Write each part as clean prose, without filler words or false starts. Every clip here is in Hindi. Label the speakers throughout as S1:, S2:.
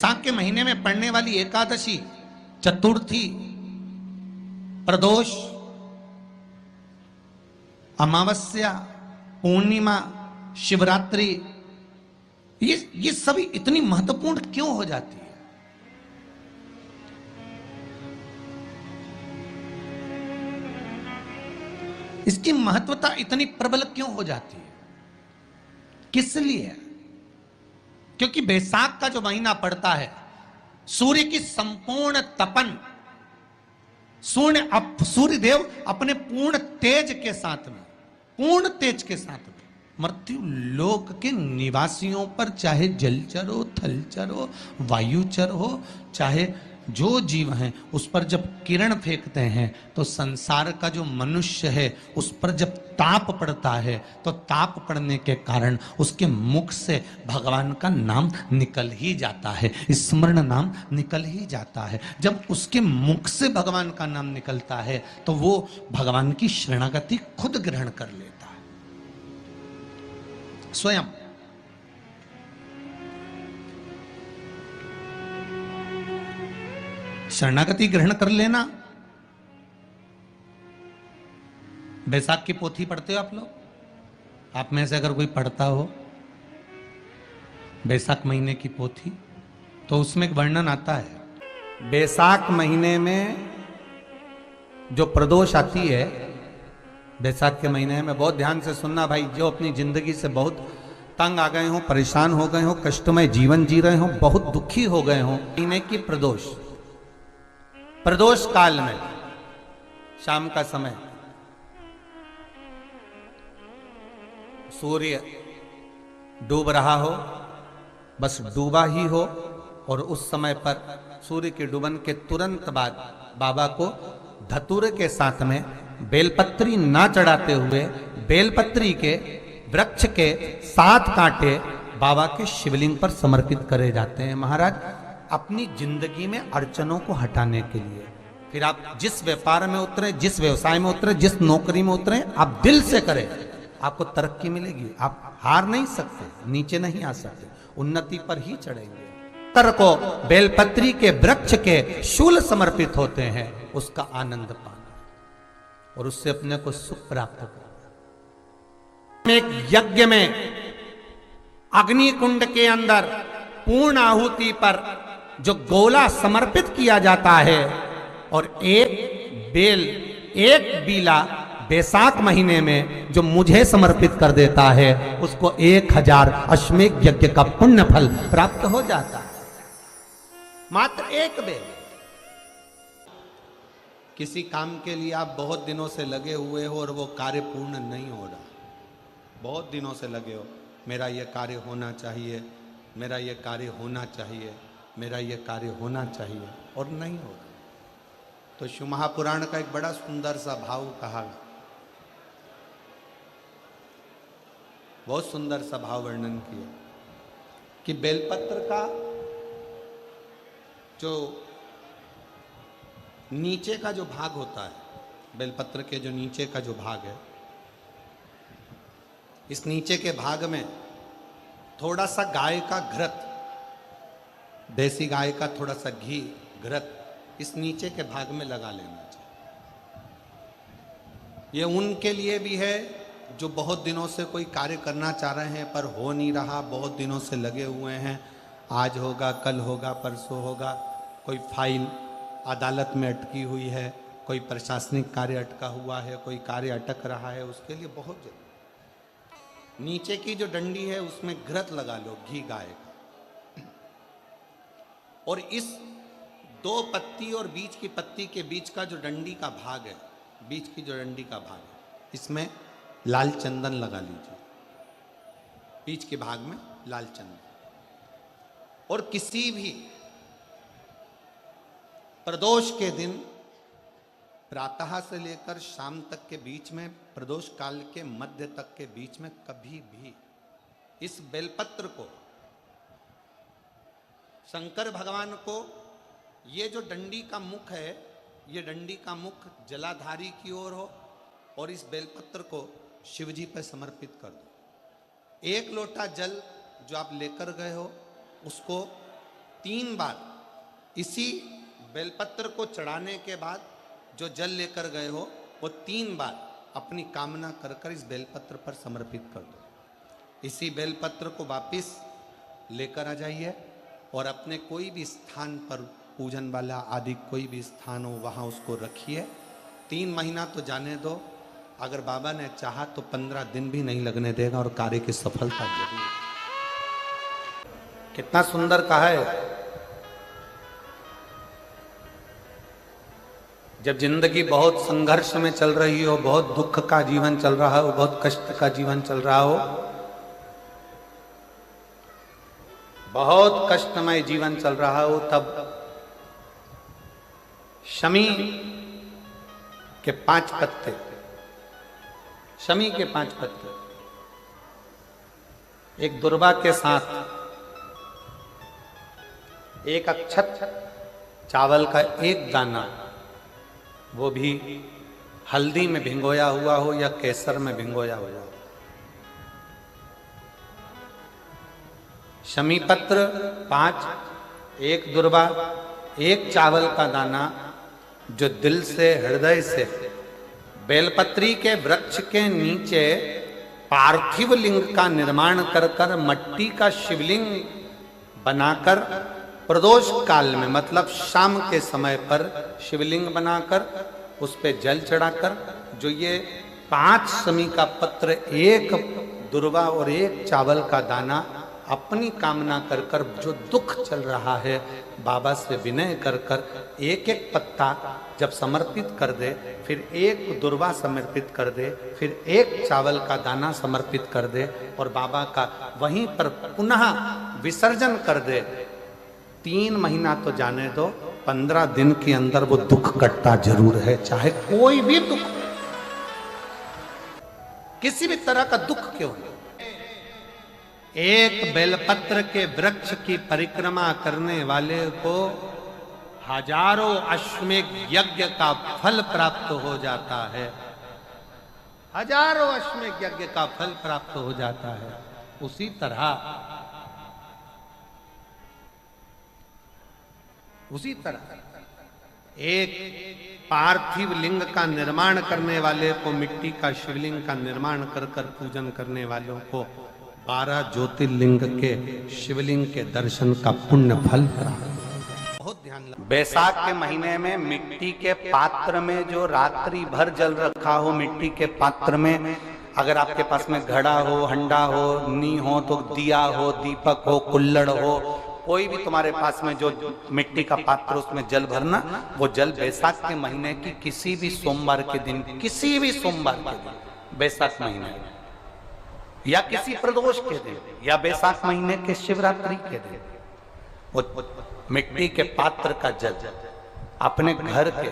S1: बैसाख के महीने में पड़ने वाली एकादशी, चतुर्थी, प्रदोष, अमावस्या, पूर्णिमा, शिवरात्रि, ये सभी इतनी महत्वपूर्ण क्यों हो जाती है? इसकी महत्वता इतनी प्रबल क्यों हो जाती है? किस लिए? क्योंकि बैसाख का जो महीना पड़ता है, सूर्य की संपूर्ण तपन, सूर्य देव अपने पूर्ण तेज के साथ में, पूर्ण तेज के साथ में मृत्यु लोक के निवासियों पर, चाहे जलचर हो, थलचर हो, वायुचर हो, चाहे जो जीव हैं, उस पर जब किरण फेंकते हैं तो संसार का जो मनुष्य है उस पर जब ताप पड़ता है तो ताप पड़ने के कारण उसके मुख से भगवान का नाम निकल ही जाता है, स्मरण नाम निकल ही जाता है। जब उसके मुख से भगवान का नाम निकलता है तो वो भगवान की शरणागति खुद ग्रहण कर लेता है स्वयं। शरणागति ग्रहण कर लेना। बैसाख की पोथी पढ़ते हो आप लोग? आप में से अगर कोई पढ़ता हो बैसाख महीने की पोथी, तो उसमें एक वर्णन आता है। बैसाख महीने में जो प्रदोष आती है, बैसाख के महीने में, बहुत ध्यान से सुनना भाई, जो अपनी जिंदगी से बहुत तंग आ गए हो, परेशान हो गए हो, कष्टमय जीवन जी रहे हो, बहुत दुखी हो गए हो, महीने की प्रदोष, प्रदोष काल में शाम का समय सूर्य डूब रहा हो, बस डूबा ही हो, और उस समय पर सूर्य के डूबन के तुरंत बाद बाबा को धतूरे के साथ में बेलपत्री ना चढ़ाते हुए बेलपत्री के वृक्ष के 7 कांटे बाबा के शिवलिंग पर समर्पित करे जाते हैं महाराज, अपनी जिंदगी में अड़चनों को हटाने के लिए। फिर आप जिस व्यापार में उतरे, जिस व्यवसाय में उतरे, जिस नौकरी में उतरे, आप दिल से करें, आपको तरक्की मिलेगी। आप हार नहीं सकते, नीचे नहीं आ सकते, उन्नति पर ही चढ़ेंगे। तर को बेलपत्री के वृक्ष के शूल समर्पित होते हैं, उसका आनंद पाना और उससे अपने को सुख प्राप्त करना। एक यज्ञ में अग्नि कुंड के अंदर पूर्ण आहुति पर जो गोला समर्पित किया जाता है, और एक बेल, एक बीला बैसाख महीने में जो मुझे समर्पित कर देता है, उसको 1000 अश्वमेध यज्ञ का पुण्य फल प्राप्त हो जाता है। मात्र एक बेल। किसी काम के लिए आप बहुत दिनों से लगे हुए हो और वो कार्य पूर्ण नहीं हो रहा, बहुत दिनों से लगे हो, मेरा ये कार्य होना चाहिए, मेरा ये कार्य होना चाहिए, मेरा ये कार्य होना चाहिए, और नहीं हो रहा। तो शिव महापुराण का एक बड़ा सुंदर सा भाव कहा, बहुत सुंदर सा भाव वर्णन किया कि बेलपत्र का जो नीचे का जो भाग होता है, बेलपत्र के जो नीचे का जो भाग है, इस नीचे के भाग में थोड़ा सा गाय का घृत, देसी गाय का थोड़ा सा घी, घृत इस नीचे के भाग में लगा लेना चाहिए। ये उनके लिए भी है जो बहुत दिनों से कोई कार्य करना चाह रहे हैं पर हो नहीं रहा, बहुत दिनों से लगे हुए हैं, आज होगा, कल होगा, परसों होगा, कोई फाइल अदालत में अटकी हुई है, कोई प्रशासनिक कार्य अटका हुआ है, कोई कार्य अटक रहा है, उसके लिए बहुत जरूरी। नीचे की जो डंडी है उसमें घृत लगा लो, घी गाय का, और इस 2 पत्ती और बीच की पत्ती के बीच का जो डंडी का भाग है, बीच की जो डंडी का भाग है, इसमें लाल चंदन लगा लीजिए, बीच के भाग में लाल चंदन। और किसी भी प्रदोष के दिन प्रातः से लेकर शाम तक के बीच में, प्रदोष काल के मध्य तक के बीच में कभी भी इस बेलपत्र को शंकर भगवान को, ये जो डंडी का मुख है, ये डंडी का मुख जलाधारी की ओर हो, और इस बेलपत्र को शिवजी पर समर्पित कर दो। 1 लोटा जल जो आप लेकर गए हो उसको 3 बार इसी बेलपत्र को चढ़ाने के बाद जो जल लेकर गए हो वो 3 बार अपनी कामना कर कर इस बेलपत्र पर समर्पित कर दो। इसी बेलपत्र को वापिस लेकर आ जाइए और अपने कोई भी स्थान पर पूजन वाला आदि कोई भी स्थान हो वहाँ उसको रखिए। 3 महीना तो जाने दो, अगर बाबा ने चाहा तो 15 दिन भी नहीं लगने देगा और कार्य की सफलता जरूर। कितना सुंदर कहा है। जब जिंदगी बहुत संघर्ष में चल रही हो, बहुत दुख का जीवन चल रहा हो, बहुत कष्ट का जीवन चल रहा हो, बहुत कष्टमय जीवन चल रहा हो, तब शमी के 5 पत्ते, शमी के 5 पत्ते एक दुर्वा के साथ एक अक्षत चावल का एक दाना, वो भी हल्दी में भिंगोया हुआ हो या केसर में भिंगोया हुआ हो, शमी पत्र 5, एक दुर्वा, एक चावल का दाना, जो दिल से हृदय से बेलपत्री के वृक्ष के नीचे पार्थिव लिंग का निर्माण कर कर मट्टी का शिवलिंग बनाकर प्रदोष काल में, मतलब शाम के समय पर शिवलिंग बनाकर उस पे जल चढ़ाकर, जो ये 5 शमी का पत्र, एक दुर्वा और एक चावल का दाना अपनी कामना कर कर, जो दुख चल रहा है बाबा से विनय कर कर एक एक पत्ता जब समर्पित कर दे, फिर एक दुर्वा समर्पित कर दे, फिर एक चावल का दाना समर्पित कर दे और बाबा का वहीं पर पुनः विसर्जन कर दे। 3 महीना तो जाने दो, 15 दिन के अंदर वो दुख कटता जरूर है, चाहे कोई भी दुख, किसी भी तरह का दुख क्यों हो। एक बेलपत्र के वृक्ष की परिक्रमा करने वाले को हजारों अश्वमेध यज्ञ का फल प्राप्त हो जाता है, हजारों अश्वमेध यज्ञ का फल प्राप्त हो जाता है। उसी तरह एक पार्थिव लिंग का निर्माण करने वाले को, मिट्टी का शिवलिंग का निर्माण कर कर पूजन करने वालों को 12 ज्योतिर्लिंग के शिवलिंग के दर्शन का पुण्य फल प्राप्त। बहुत ध्यान लगा। बैसाख के महीने में मिट्टी के पात्र में जो रात्रि भर जल रखा हो, मिट्टी के पात्र में, अगर आपके पास में घड़ा हो, हंडा हो, नी हो, तो दिया हो, दीपक हो, कुल्लड़ हो, कोई भी तुम्हारे पास में जो मिट्टी का पात्र, उसमें जल भरना। वो जल बैसाख के महीने की किसी भी सोमवार के दिन, किसी भी सोमवार के दिन, बैसाख महीने या किसी प्रदोष के दिन या बैसाख महीने के शिवरात्रि के दिन, वो मिट्टी के पात्र का जल अपने घर के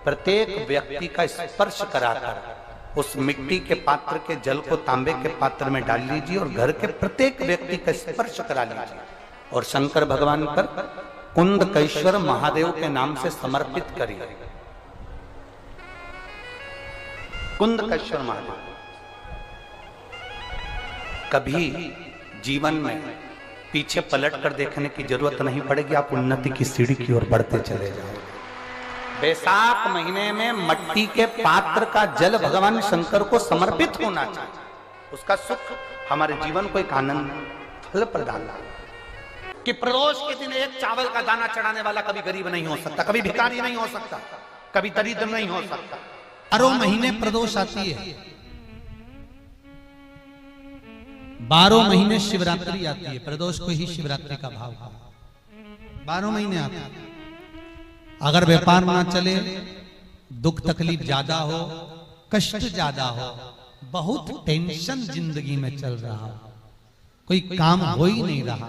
S1: प्रत्येक व्यक्ति का स्पर्श कराकर उस मिट्टी के पात्र के जल को तांबे के पात्र में डाल लीजिए और घर के प्रत्येक व्यक्ति का स्पर्श करा लीजिए और शंकर भगवान पर कुंदकेश्वर महादेव के नाम से समर्पित करिए। कुंदकेश्वर महादेव। कभी जीवन में पीछे पलट कर देखने की जरूरत नहीं पड़ेगी, आप उन्नति की सीढ़ी की ओर बढ़ते चले जाओगे। बैसाख महीने में मट्टी के पात्र का जल भगवान शंकर को समर्पित होना चाहिए। उसका सुख हमारे जीवन को एक आनंद फल प्रदान कि प्रदोष के दिन एक चावल का दाना चढ़ाने वाला कभी गरीब नहीं हो सकता, कभी भिखारी नहीं हो सकता, कभी दरिद्र नहीं हो सकता। 12 महीने प्रदोष आती है, 12 महीने शिवरात्रि आती है। प्रदोष को ही शिवरात्रि का भाव है। 12 महीने आते हैं। अगर व्यापार ना चले, दुख तकलीफ ज्यादा हो, कष्ट ज्यादा हो, बहुत टेंशन जिंदगी में चल रहा हो, कोई काम हो ही नहीं रहा,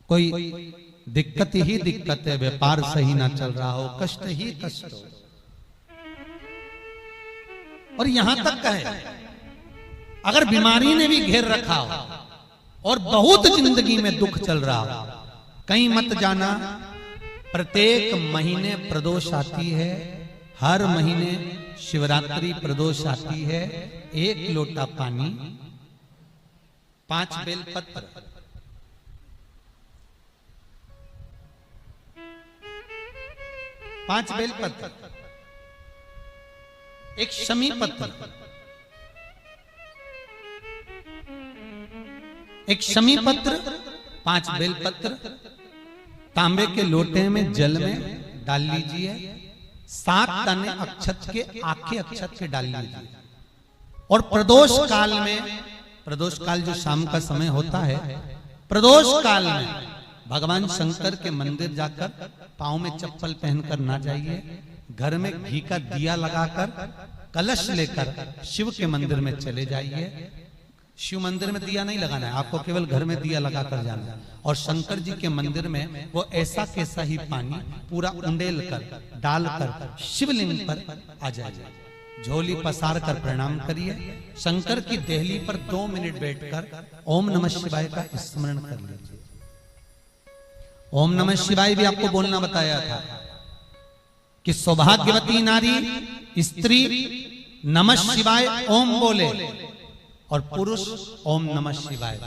S1: कोई दिक्कत ही दिक्कत है, व्यापार सही ना चल रहा हो, कष्ट ही कष्ट हो, और यहां तक है अगर बीमारी ने भी घेर रखा हो और बहुत जिंदगी में दुख चल रहा हो, कहीं मत जाना। प्रत्येक महीने प्रदोष आती है, हर महीने शिवरात्रि प्रदोष आती है। 1 लोटा पानी, 5 बेलपत्र, 5 बेलपत्र, एक शमी पत्र, एक शमी पत्र, 5 बेलपत्र तांबे के लोटे में जल में डाल लीजिए। 7 दाने अक्षत के, आखे अक्षत के डाल लीजिए। और प्रदोष काल में, प्रदोष काल जो शाम का समय होता है, प्रदोष काल में भगवान शंकर के मंदिर जाकर पांव में चप्पल पहनकर ना जाइए। घर में घी का दिया लगाकर कलश लेकर शिव के मंदिर में चले जाइए। शिव मंदिर में दिया नहीं लगाना है आपको, केवल घर में दिया लगाकर जाना है। और शंकर जी के मंदिर में वो ऐसा कैसा ही पानी पूरा उंडेल कर डालकर शिवलिंग पर आ जाइए। झोली पसार कर प्रणाम करिए। शंकर की देहली पर 2 मिनट बैठकर ओम नमः शिवाय का स्मरण कर लीजिए। ओम नमः शिवाय भी आपको बोलना बताया था कि सौभाग्यवती नारी स्त्री नमः शिवाय ओम बोले और पुरुष ओम नमः शिवाय।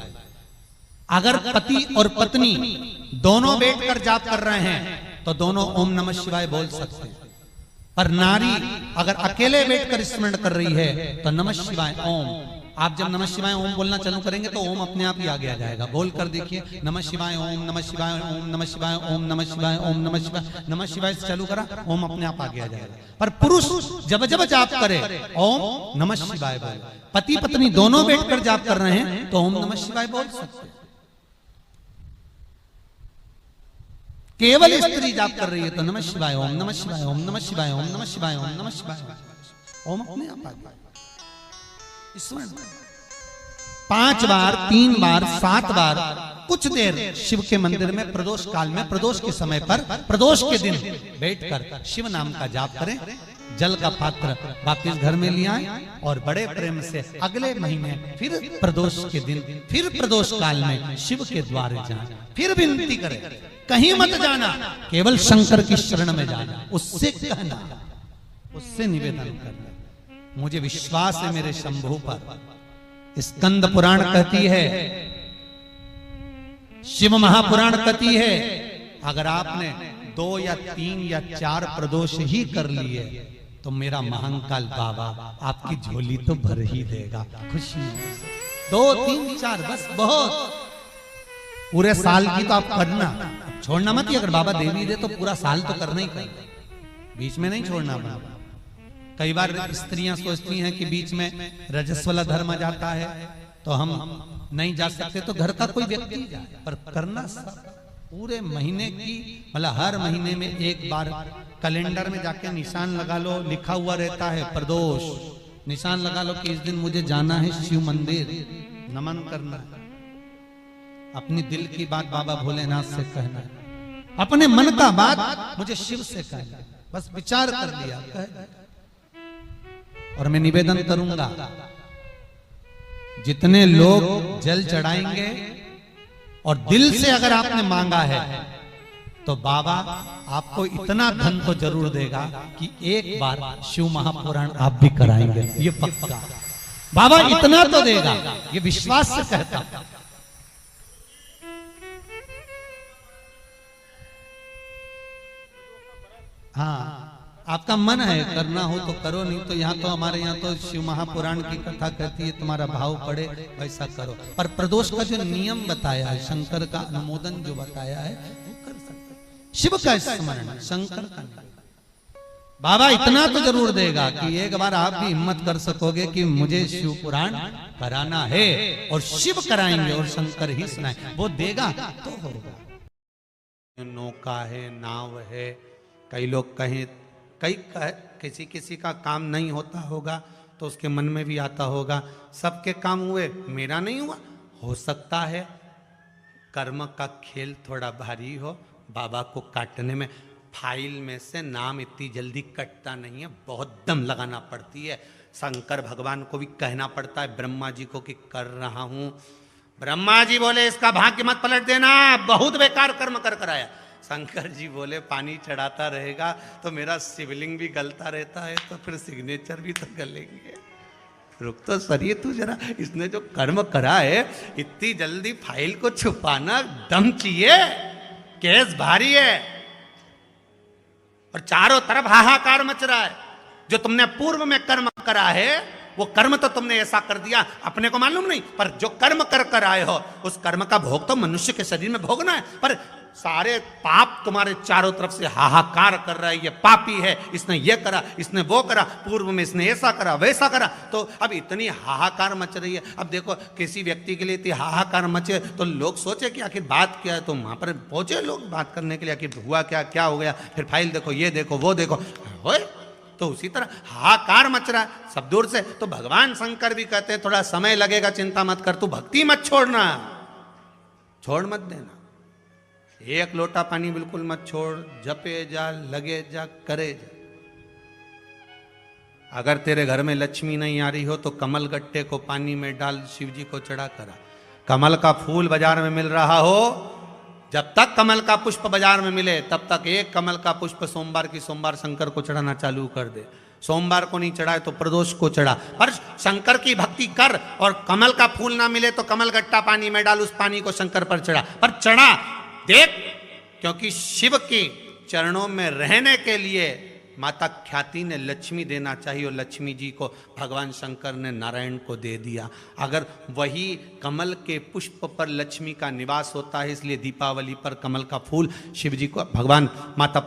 S1: अगर पति और पत्नी दोनों बैठकर जाप कर रहे हैं तो दोनों ओम नमः शिवाय बोल सकते हैं। पर नारी अगर अकेले बैठकर स्मरण कर रही है तो नमः शिवाय ओम। आप जब नमः शिवाय ओम बोलना चालू करेंगे तो ओम अपने आप ही आगे आ जाएगा। बोल कर देखिए, नमः शिवाय ओम, नमः शिवाय ओम, नमः शिवाय ओम, नमः शिवाय ओम, नमः शिवाय, नमः शिवाय से चालू करा, ओम अपने आप आगे आ जाएगा। पर पुरुष जब जब जाप करे ओम नमः शिवाय बोले। पति पत्नी दोनों बैठकर जाप कर रहे हैं तो ओम नमः शिवाय बोल सकते। केवल स्त्री जाप कर रही है तो नमः शिवाय ओम, नमः शिवाय ओम, नमः शिवाय ओम, नमः शिवाय ओम, नमः शिवाय ओम अपने आप आ गया। 5 बार, 3 बार, 7 बार कुछ देर शिव के मंदिर में प्रदोष काल में, प्रदोष के समय पर, प्रदोष के दिन बैठकर शिव नाम का जाप करें। जल का पात्र वापिस घर में ले आए और बड़े प्रेम से अगले महीने फिर प्रदोष के दिन, फिर प्रदोष काल में शिव के द्वारे जाएं। फिर विनती करें, कहीं मत जाना, केवल शंकर की शरण में जाना। उससे कहना, उससे निवेदन करना, मुझे विश्वास है मेरे शंभु पर। स्कंद पुराण कहती है, शिव महापुराण कहती है, अगर आपने 2 या 3 या 4 प्रदोष ही कर लिए तो मेरा महाकाल बाबा आपकी झोली तो भर ही देगा खुशी से। 2, 3, 4 बस बहुत। पूरे साल की तो आप करना, छोड़ना मत। अगर बाबा देवी दे तो पूरा साल तो करना ही करना, बीच में नहीं छोड़ना बाबा। कई बार स्त्रियां सोचती हैं कि बीच में रजस्वला धर्म आ जाता है तो हम नहीं जा सकते, तो घर का कोई व्यक्ति जाए, पर करना सब पूरे महीने की, मतलब हर महीने में एक बार कैलेंडर में जाके निशान लगा लो, लिखा हुआ रहता है प्रदोष, निशान लगा लो कि इस दिन मुझे जाना है शिव मंदिर, नमन करना है। अपनी दिल की बात बाबा भोलेनाथ से कहना है, अपने मन का बात मुझे शिव से कहना है। बस विचार कर लिया और मैं निवेदन करूंगा, जितने लोग जल चढ़ाएंगे और दिल से अगर आपने मांगा है तो बाबा आपको इतना धन तो जरूर देगा कि एक बार शिव महापुराण आप भी कराएंगे, ये पक्का। बाबा इतना तो देगा, ये विश्वास से कहता। हाँ, आपका मन है करना हो तो करो, नहीं तो यहाँ तो हमारे यहाँ तो शिव महापुराण की कथा कहती है, तुम्हारा भाव पड़े वैसा करो। पर प्रदोष का जो नियम बताया है, शंकर का अनुमोदन जो बताया है, वो कर सकते। शिव का स्मरण, शंकर का नहीं। बाबा इतना तो जरूर देगा कि एक बार आप भी हिम्मत कर सकोगे कि मुझे शिव पुराण कराना है, और शिव कराएंगे और शंकर ही सुनाए, वो देगा तो होगा। नौका है, नाव है, कई लोग कहें, किसी किसी का काम नहीं होता होगा तो उसके मन में भी आता होगा सबके काम हुए, मेरा नहीं हुआ। हो सकता है कर्म का खेल थोड़ा भारी हो, बाबा को काटने में फाइल में से नाम इतनी जल्दी कटता नहीं है, बहुत दम लगाना पड़ती है। शंकर भगवान को भी कहना पड़ता है ब्रह्मा जी को कि कर रहा हूं। ब्रह्मा जी बोले इसका भाग्य मत पलट देना, बहुत बेकार कर्म कर कराया। शंकर जी बोले पानी चढ़ाता रहेगा तो मेरा शिवलिंग भी गलता रहता है, तो फिर सिग्नेचर भी तो गलेंगे। रुक तो सरिए तू जरा, इसने जो कर्म करा है इतनी जल्दी फाइल को छुपाना दम चाहिए, केस भारी है। और चारों तरफ हाहाकार मच रहा है। जो तुमने पूर्व में कर्म करा है वो कर्म तो तुमने ऐसा कर दिया, अपने को मालूम नहीं, पर जो कर्म कर कर आए हो उस कर्म का भोग तो मनुष्य के शरीर में भोगना है। पर सारे पाप तुम्हारे चारों तरफ से हाहाकार कर रहा है, ये पापी है, इसने ये करा, इसने वो करा, पूर्व में इसने ऐसा करा वैसा करा। तो अब इतनी हाहाकार मच रही है। अब देखो किसी व्यक्ति के लिए इतनी हाहाकार मचे तो लोग सोचे कि आखिर बात क्या है, तो वहां पर पहुंचे लोग बात करने के लिए, आखिर हुआ क्या, क्या हो गया, फिर फाइल देखो, ये देखो, वो देखो, होए। तो उसी तरह हाहाकार मच रहा है सब दूर से। तो भगवान शंकर भी कहते हैं थोड़ा समय लगेगा, चिंता मत कर, तू भक्ति मत छोड़ना, छोड़ मत देना। एक लोटा पानी बिल्कुल मत छोड़, जपे जा, लगे जा, करे जा। अगर तेरे घर में लक्ष्मी नहीं आ रही हो तो कमल गट्टे को पानी में डाल, शिव जी को चढ़ा करा। कमल का फूल बाजार में मिल रहा हो, जब तक कमल का पुष्प बाजार में मिले तब तक एक कमल का पुष्प सोमवार की सोमवार शंकर को चढ़ाना चालू कर दे। सोमवार को नहीं चढ़ाए तो प्रदोष को चढ़ा, पर शंकर की भक्ति कर। और कमल का फूल ना मिले तो कमल गट्टा पानी में डाल, उस पानी को शंकर पर चढ़ा, पर चढ़ा देख। क्योंकि शिव के चरणों में रहने के लिए माता ख्याति ने लक्ष्मी देना चाहिए, और लक्ष्मी जी को भगवान शंकर ने नारायण को दे दिया। अगर वही कमल के पुष्प पर लक्ष्मी का निवास होता है, इसलिए दीपावली पर कमल का फूल शिव जी को, भगवान माता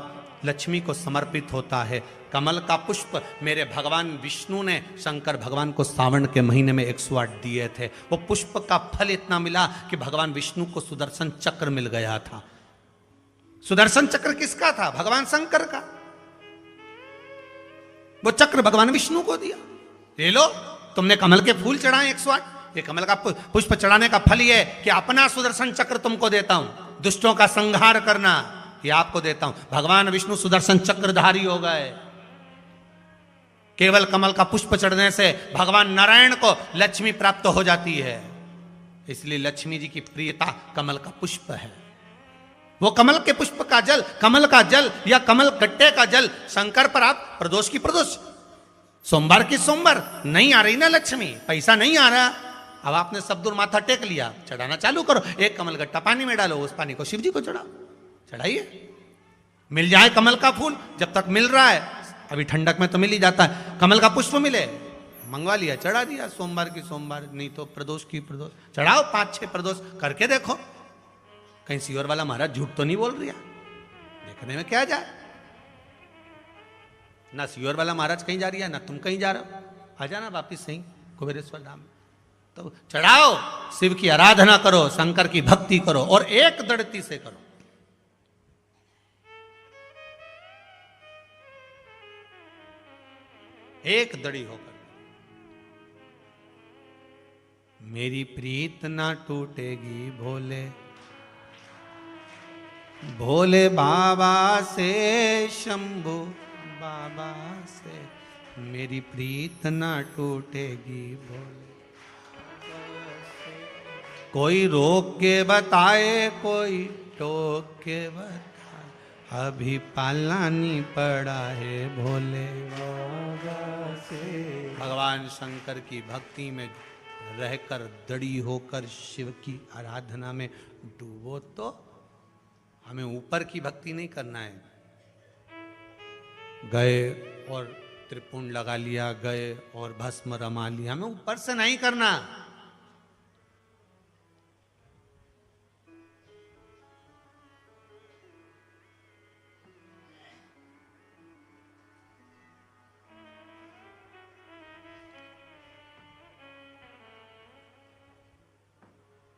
S1: लक्ष्मी को समर्पित होता है। कमल का पुष्प मेरे भगवान विष्णु ने शंकर भगवान को सावन के महीने में 108 दिए थे। वो पुष्प का फल इतना मिला कि भगवान विष्णु को सुदर्शन चक्र मिल गया था। सुदर्शन चक्र किसका था? भगवान शंकर का। वो चक्र भगवान विष्णु को दिया। ले लो, तुमने कमल के फूल चढ़ाए 108, ये कमल का पुष्प चढ़ाने का फल ये कि अपना सुदर्शन चक्र तुमको देता हूं, दुष्टों का संहार करना ये आपको देता हूं। भगवान विष्णु सुदर्शन चक्रधारी हो गए। केवल कमल का पुष्प चढ़ने से भगवान नारायण को लक्ष्मी प्राप्त हो जाती है, इसलिए लक्ष्मी जी की प्रियता कमल का पुष्प है। वो कमल के पुष्प का जल, कमल का जल या कमल गट्टे का जल शंकर पर आप प्रदोष की प्रदोष, सोमवार की सोमवार। नहीं आ रही ना लक्ष्मी, पैसा नहीं आ रहा, अब आपने सब दूर माथा टेक लिया, चढ़ाना चालू करो। एक कमल गट्टा पानी में डालो, उस पानी को शिव जी को चढ़ाओ, चढ़ाइए। मिल जाए कमल का फूल, जब तक मिल रहा है, अभी ठंडक में तो मिल ही जाता है, कमल का पुष्प मिले, मंगवा लिया, चढ़ा दिया। सोमवार की सोमवार, नहीं तो प्रदोष की प्रदोष चढ़ाओ। 5-6 प्रदोष करके देखो, कहीं सीवर वाला महाराज झूठ तो नहीं बोल रहा, देखने में क्या जाए। ना सीवर वाला महाराज कहीं जा रही है, ना तुम कहीं जा रहे हो। आ जाना वापिस सही कुबेरेश्वर धाम। तो चढ़ाओ, शिव की आराधना करो, शंकर की भक्ति करो, और एक दृढ़ता से करो। एक दड़ी होकर। मेरी प्रीत ना टूटेगी भोले, भोले बाबा से, शंभू बाबा से, मेरी प्रीत ना टूटेगी भोले। कोई रोक के बताए, कोई टोक के बताए, अभी पालानी पड़ा है भोले बाबा से। भगवान शंकर की भक्ति में रहकर दड़ी होकर शिव की आराधना में डूबो। तो हमें ऊपर की भक्ति नहीं करना है, गए और त्रिपुंड लगा लिया, गए और भस्म रमा लिया, हमें ऊपर से नहीं करना।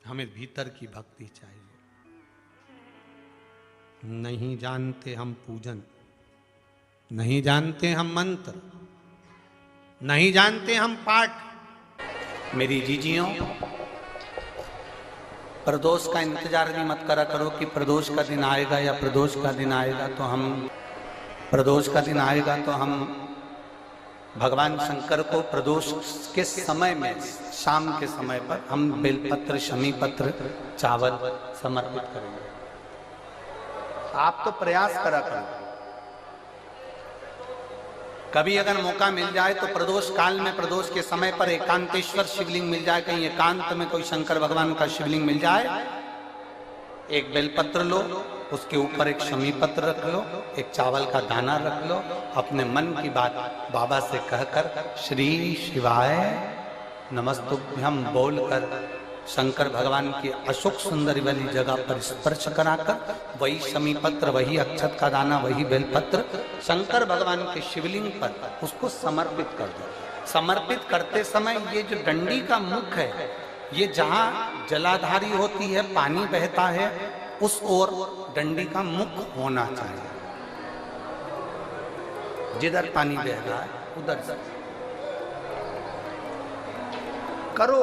S1: हमें भीतर की भक्ति चाहिए। नहीं जानते हम पूजन, नहीं जानते हम मंत्र, नहीं जानते हम पाठ। मेरी जीजियों, प्रदोष का इंतजार भी मत करा करो कि प्रदोष का दिन आएगा या प्रदोष का दिन आएगा तो हम, प्रदोष का दिन आएगा तो हम भगवान शंकर को प्रदोष के समय में, शाम के समय पर हम बेलपत्र, शमी पत्र, चावल समर्पित करेंगे। आप तो प्रयास करा करो, कभी अगर मौका मिल जाए तो प्रदोष काल में, प्रदोष के समय पर एकांतेश्वर शिवलिंग मिल जाए, कहीं एकांत में कोई शंकर भगवान का शिवलिंग मिल जाए, एक बेलपत्र लो, उसके ऊपर एक शमी पत्र रख लो, एक चावल का दाना रख लो, अपने मन की बात बाबा से कहकर श्री शिवाय नमस्तुभ्यम बोलकर शंकर भगवान की अशोक सुंदरी वाली जगह पर स्पर्श कराकर वही शमी पत्र, वही अक्षत का दाना, वही बेलपत्र शंकर भगवान के शिवलिंग पर उसको समर्पित कर दो। समर्पित करते समय ये जो डंडी का मुख है, ये जहां जलाधारी होती है, पानी बहता है, उस ओर डंडी का मुख होना चाहिए। जिधर पानी बह रहा है उधर से करो।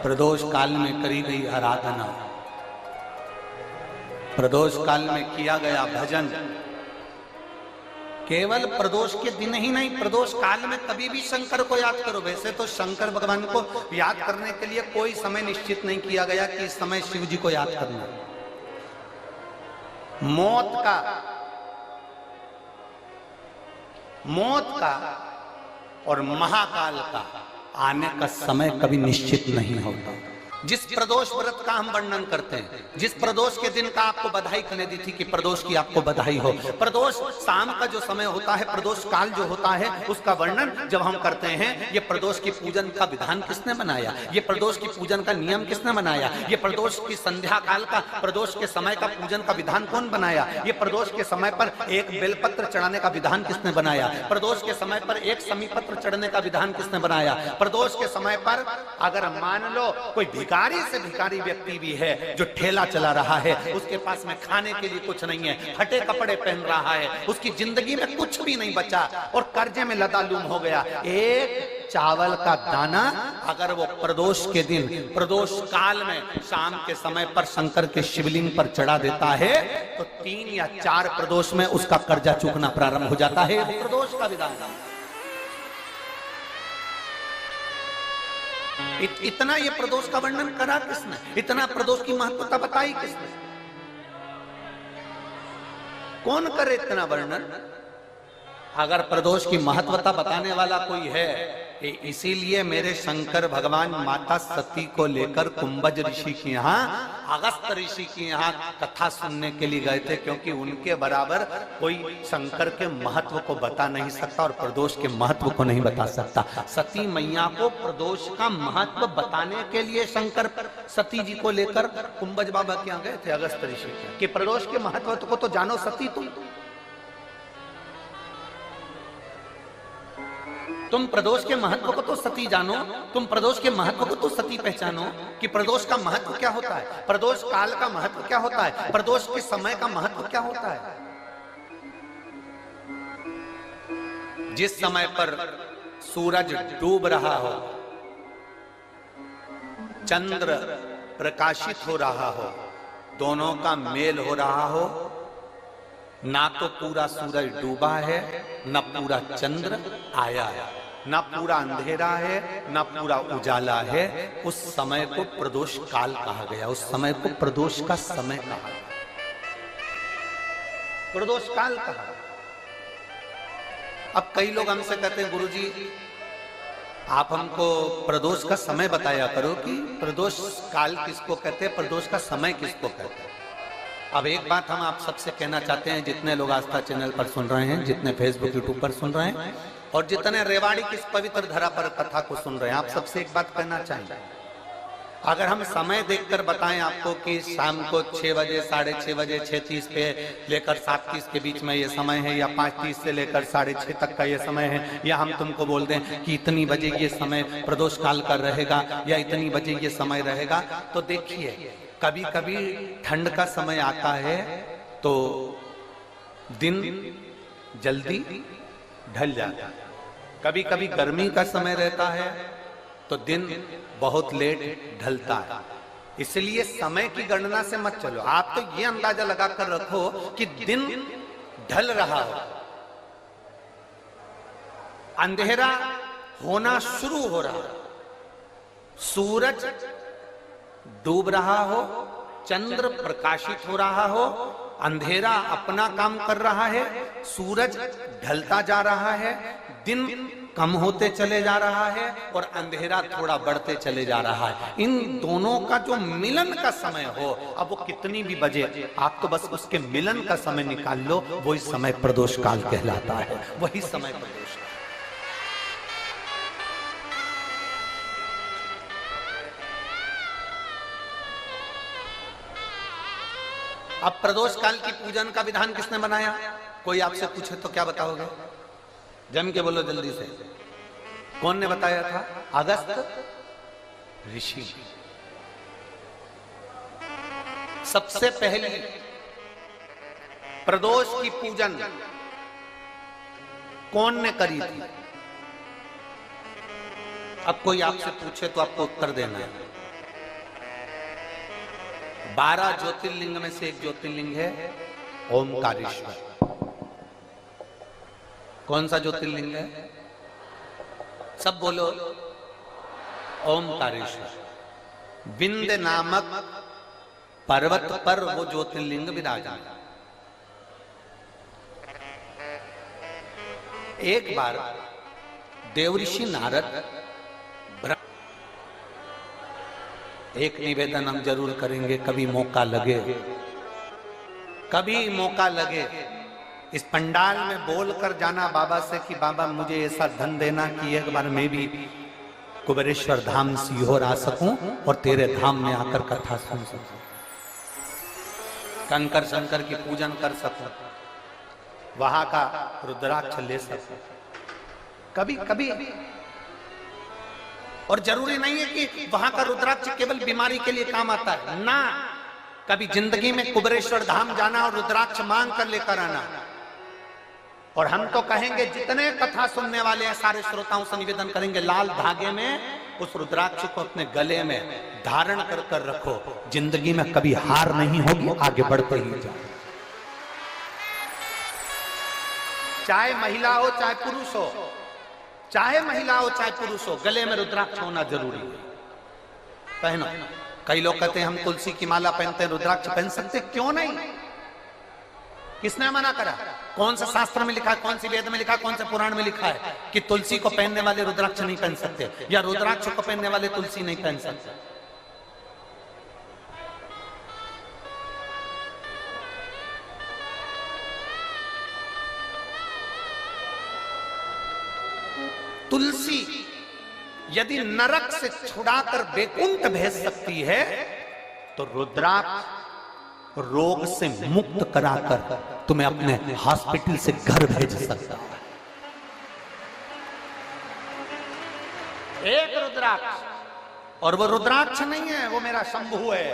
S1: प्रदोष काल में करी गई आराधना, प्रदोष काल में किया गया भजन, केवल प्रदोष के दिन ही नहीं, प्रदोष काल में कभी भी शंकर को याद करो। वैसे तो शंकर भगवान को याद करने के लिए कोई समय निश्चित नहीं किया गया कि इस समय शिव जी को याद करना। मौत का और महाकाल का आने का समय कभी निश्चित नहीं होता। जिस प्रदोष व्रत का हम वर्णन करते हैं, जिस प्रदोष के दिन का आपको बधाई करने दी थी कि प्रदोष की आपको बधाई हो, प्रदोष शाम का जो समय होता है, प्रदोष काल जो होता है, उसका वर्णन जब हम करते हैं, ये प्रदोष की पूजन का विधान किसने बनाया, ये प्रदोष की पूजन का नियम किसने बनाया, ये प्रदोष की संध्या काल का, प्रदोष के समय का पूजन का विधान कौन बनाया, ये प्रदोष के समय पर एक बेलपत्र चढ़ाने का विधान किसने बनाया, प्रदोष के समय पर एक शमी पत्र चढ़ने का विधान किसने बनाया, प्रदोष के समय पर अगर मान लो कोई भिखारी से भिखारी व्यक्ति भी है जो ठेला चला रहा है, उसके पास में खाने के लिए कुछ नहीं है, फटे कपड़े पहन रहा है, उसकी जिंदगी में कुछ भी नहीं बचा और कर्जे में लदालूम हो गया, एक चावल का दाना अगर वो प्रदोष के दिन, प्रदोष काल में शाम के समय पर शंकर के शिवलिंग पर चढ़ा देता है तो 3 या 4 प्रदोष में उसका कर्जा चूकना प्रारंभ हो जाता है। प्रदोष का विधान इतना ये प्रदोष का वर्णन करा किसने, इतना प्रदोष की महत्वता बताई किसने, कौन करे इतना वर्णन। अगर प्रदोष की महत्वता बताने वाला कोई है, इसीलिए मेरे शंकर भगवान माता सती को लेकर कुंभज ऋषि के यहाँ, अगस्त ऋषि के यहाँ कथा सुनने के लिए गए थे, क्योंकि उनके बराबर कोई शंकर के महत्व को बता नहीं सकता और प्रदोष के महत्व को नहीं बता सकता। सती मैया को प्रदोष का महत्व बताने के लिए शंकर सती जी को लेकर कुंभज बाबा के यहाँ गए थे, अगस्त ऋषि के, कि प्रदोष के महत्व को तो जानो सती, तुम प्रदोष के महत्व को तो सती जानो, तुम प्रदोष के महत्व को तो सती पहचानो कि प्रदोष का महत्व क्या होता है, प्रदोष काल का महत्व क्या होता है, प्रदोष के समय का महत्व क्या होता है। जिस समय पर सूरज डूब रहा हो, चंद्र प्रकाशित हो रहा हो, दोनों का मेल हो रहा हो, ना तो पूरा सूरज डूबा है, ना पूरा चंद्र आया है, ना पूरा अंधेरा है, ना पूरा उजाला है, उस समय को प्रदोष काल कहा गया, उस समय को प्रदोष का समय कहा गया, प्रदोष काल कहा। अब कई लोग हमसे कहते हैं गुरुजी आप हमको प्रदोष का समय बताया करो कि प्रदोष काल किसको कहते हैं, प्रदोष का समय किसको कहते हैं। अब एक बात हम आप सबसे कहना चाहते हैं, जितने लोग आस्था चैनल पर सुन रहे हैं, जितने फेसबुक यूट्यूब पर सुन रहे हैं और जितने रेवाड़ी की इस पवित्र धरा पर कथा को सुन रहे हैं, आप सबसे एक बात कहना चाहेंगे, अगर हम समय देखकर बताएं आपको कि शाम को 6 बजे, 6:30 बजे, 6:30 पे लेकर 7:30 के बीच में ये समय है, या 5:30 से लेकर 6:30 तक का ये समय है, या हम तुमको बोल दें कि इतनी बजे ये समय प्रदोष काल का रहेगा या इतनी बजे ये समय रहेगा, तो देखिए कभी कभी ठंड का समय आता है तो दिन जल्दी ढल जाता है, कभी कभी गर्मी का समय रहता है तो दिन बहुत लेट ढलता है। इसलिए समय की गणना से मत चलो, आप तो ये अंदाजा लगा कर रखो कि दिन ढल रहा हो, अंधेरा होना शुरू हो रहा, सूरज डूब रहा हो, चंद्र प्रकाशित हो रहा हो, अंधेरा अपना काम कर रहा है, सूरज ढलता जा रहा है, दिन कम होते चले जा रहा है और अंधेरा थोड़ा बढ़ते चले जा रहा है। इन दोनों का जो मिलन का समय हो, अब वो कितनी भी बजे, आप तो बस उसके मिलन का समय निकाल लो, वही समय प्रदोष काल कहलाता है, वही समय प्रदोष काल। अब प्रदोष काल की पूजन का विधान किसने बनाया? कोई आपसे पूछे तो क्या बताओगे? जम के बोलो जल्दी से। कौन ने बताया था? अगस्त ऋषि। सबसे पहले प्रदोष की पूजन कौन ने करी थी? अब कोई आपसे पूछे तो आपको उत्तर देना है। 12 ज्योतिर्लिंग में से एक ज्योतिर्लिंग है ओमकारेश्वर। कौन सा ज्योतिर्लिंग है? सब बोलो। ओमकारेश्वर। विंध्य नामक पर्वत पर वो ज्योतिर्लिंग विराजमान। एक बार देवऋषि नारद, एक निवेदन हम जरूर करेंगे, कभी मौका लगे, कभी मौका लगे इस पंडाल में बोलकर जाना बाबा से कि बाबा मुझे ऐसा धन देना कि एक बार मैं भी कुबेरेश्वर धाम सीहोर आ सकूं और तेरे धाम में आकर कथा सुन सकूं, कंकर शंकर की पूजन कर सकूं, वहां का रुद्राक्ष ले सकूं। कभी कभी, और जरूरी नहीं है कि वहां का रुद्राक्ष केवल बीमारी के लिए काम आता है ना, कभी जिंदगी में कुबेरेश्वर धाम जाना और रुद्राक्ष मांग कर लेकर आना। और हम तो कहेंगे जितने कथा सुनने वाले हैं सारे श्रोताओं से निवेदन करेंगे, लाल धागे में उस रुद्राक्ष को अपने गले में धारण कर कर रखो, जिंदगी में कभी हार नहीं होगी, आगे बढ़ते ही जाओ। चाहे महिला हो चाहे पुरुष हो, चाहे महिला हो चाहे पुरुष हो, गले में रुद्राक्ष होना जरूरी है। पहनो। कई लोग कहते हैं हम तुलसी की माला पहनते हैं, रुद्राक्ष पहन सकते, क्यों नहीं? किसने मना करा? कौन से शास्त्र में लिखा है, कौन सी वेद में लिखा है, कौन से पुराण में लिखा है कि तुलसी को पहनने वाले रुद्राक्ष नहीं पहन सकते, या रुद्राक्ष को पहनने वाले तुलसी नहीं पहन सकते? तुलसी यदि नरक से छुड़ाकर बैकुंठ भेज सकती है, तो रुद्राक्ष रोग से मुक्त कराकर तुम्हें अपने हॉस्पिटल से घर भेज सकता है। एक रुद्राक्ष, और वो रुद्राक्ष नहीं है, वो मेरा शंभु है,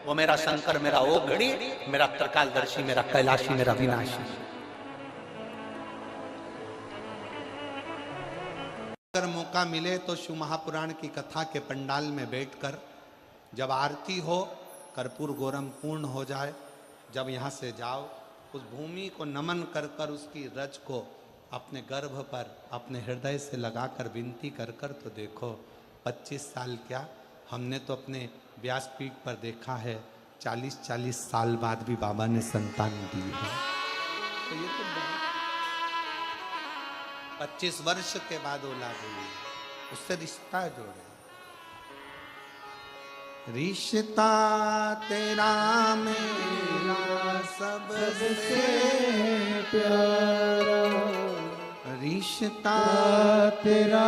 S1: वो मेरा शंकर, मेरा ओघड़ी, मेरा त्रिकालदर्शी, मेरा कैलाशी, मेरा विनाशी। अगर मौका मिले तो शिव महापुराण की कथा के पंडाल में बैठकर जब आरती हो, कर्पूर गौरम पूर्ण हो जाए, जब यहाँ से जाओ, उस भूमि को नमन कर कर उसकी रज को अपने गर्भ पर अपने हृदय से लगाकर विनती कर कर तो देखो, 25 साल क्या, हमने तो अपने व्यासपीठ पर देखा है 40-40 साल बाद भी बाबा ने संतान दी है। तो ये तो 25 वर्ष के बाद औलाद हुई, उससे रिश्ता जोड़े। रिश्ता तेरा मेरा सबसे प्यारा, रिश्ता तेरा